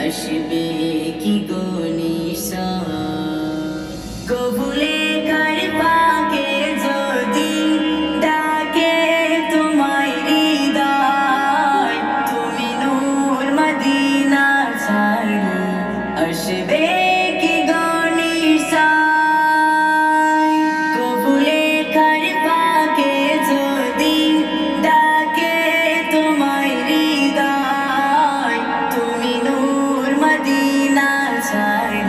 আসবে কি গো নিশান কবুলে কার পাকে যদি ডাকে তোমায় হৃদয় তুমি নূর মদিনা ছাড়ি আসবে কি গো নিশান কবুলে কার পাকে যদি ডাকে তোমায় হৃদয় তুমি নূর মদিনা ছাড়ি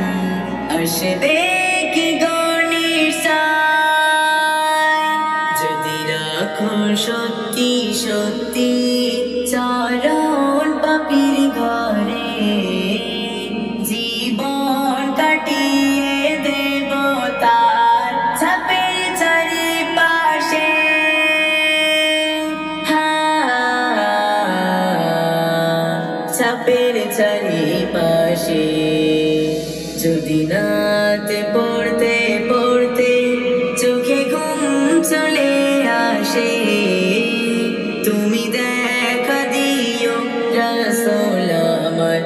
আসবে কি গো নিশান যদি রাখো সত্যি সত্যি চরণ পাপির ঘরে জীবন কাটিয়ে দেব তার ছাপের চারিপাশে ছাপের চারিপাশে যদি রাতে পড়তে পড়তে চোখে ঘুম চলে আসে তুমি দেখা দিও রাসূল আমার